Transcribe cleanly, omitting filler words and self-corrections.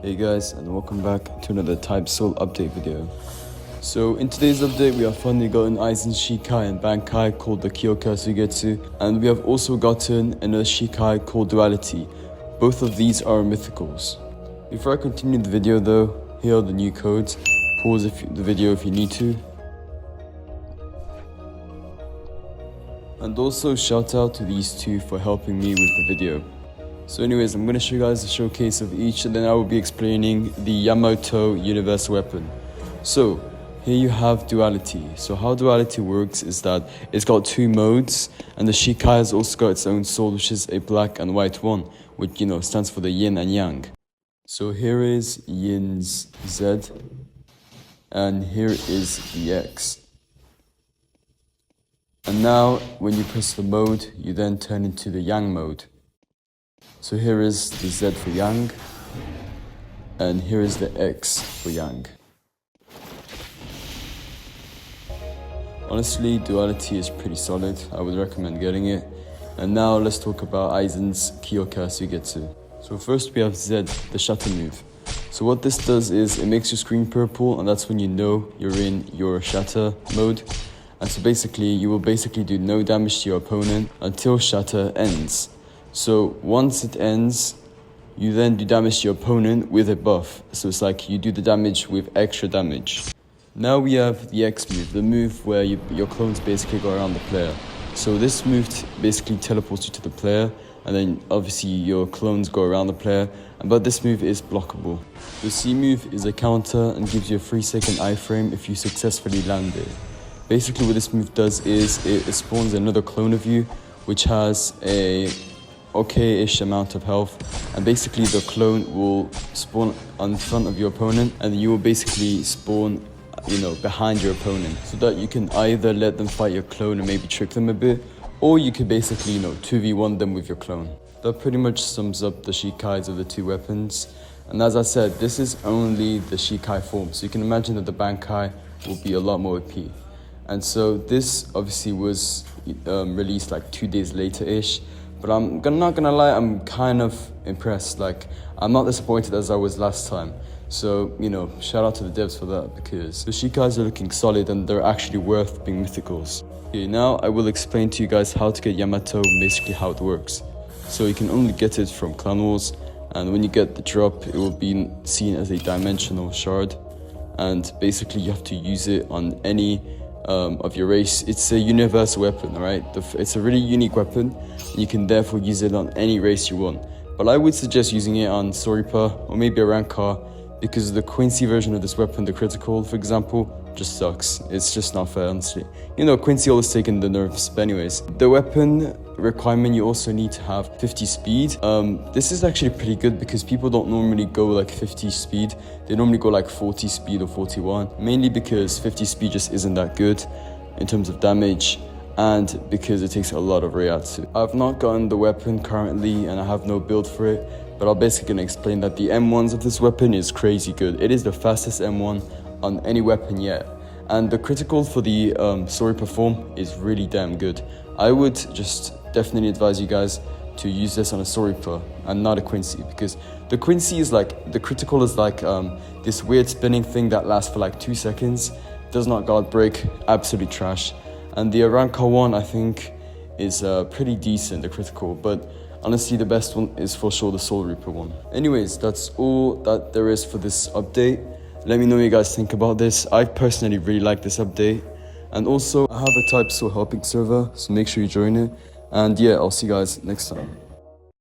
Hey guys, and welcome back to another Type Soul update video. So in today's update, we have finally gotten AIZEN Shikai and Bankai called the Kyoka Sugetsu, and we have also gotten another Shikai called Duality. Both of these are mythicals. Before I continue the video though, here are the new codes. Pause the video if you need to. And also shout out to these two for helping me with the video. So anyways, I'm going to show you guys a showcase of each, and then I will be explaining the YAMATO universal weapon. So here you have Duality. So how Duality works is that it's got two modes, and the Shikai has also got its own sword, which is a black and white one, which stands for the yin and yang. So here is Yin's Z, and here is the X. And now when you press the mode, you then turn into the yang mode. So here is the Z for Yang, and here is the X for Yang. Honestly, Duality is pretty solid. I would recommend getting it. And now let's talk about Aizen's Kyoka Sugetsu. So first we have Z, the shatter move. So what this does is it makes your screen purple, and that's when you know you're in your shatter mode. And so basically, you will do no damage to your opponent until shatter ends. So once it ends, you then do damage to your opponent with a buff. So it's like you do the damage with extra damage. Now we have the X move, the move where your clones basically go around the player. So this move basically teleports you to the player, and then obviously your clones go around the player, but this move is blockable. The C move is a counter and gives you a 3-second iframe if you successfully land it. Basically what this move does is it spawns another clone of you, which has a okay-ish amount of health, and basically the clone will spawn in front of your opponent, and you will basically spawn behind your opponent, so that you can either let them fight your clone and maybe trick them a bit, or you could basically 2v1 them with your clone. That pretty much sums up the Shikais of the two weapons. And as I said, this is only the Shikai form, so you can imagine that the Bankai will be a lot more OP. And so this obviously was released like 2 days later-ish. But I'm not gonna lie, I'm kind of impressed. Like, I'm not disappointed as I was last time. So, shout out to the devs for that, because the Shikais are looking solid and they're actually worth being mythicals. Okay, now I will explain to you guys how to get Yamato, basically how it works. So you can only get it from Clan Wars, and when you get the drop, it will be seen as a dimensional shard. And basically you have to use it on any of your race. It's a universal weapon, alright? It's a really unique weapon, and you can therefore use it on any race you want. But I would suggest using it on Soripa or maybe a Rankar, because the Quincy version of this weapon, the critical, for example, just sucks. It's just not fair, honestly. Quincy always taking the nerfs, but anyways. The weapon requirement, you also need to have 50 speed. This is actually pretty good because people don't normally go like 50 speed. They normally go like 40 speed or 41, mainly because 50 speed just isn't that good in terms of damage, and because it takes a lot of Reiatsu. I've not gotten the weapon currently, and I have no build for it, but I'm basically gonna explain that the M1s of this weapon is crazy good. It is the fastest M1 on any weapon yet. And the critical for the Soripa form is really damn good. I would just definitely advise you guys to use this on a Soripa and not a Quincy, because the Quincy is like, the critical is like this weird spinning thing that lasts for like 2 seconds, does not guard break, absolutely trash. And the Rankar one, I think, is pretty decent, the critical, but honestly the best one is for sure the Soul Reaper one. Anyways, that's all that there is for this update. Let me know what you guys think about this. I personally really like this update. And also, I have a Type Soul helping server, so make sure you join it. And yeah, I'll see you guys next time.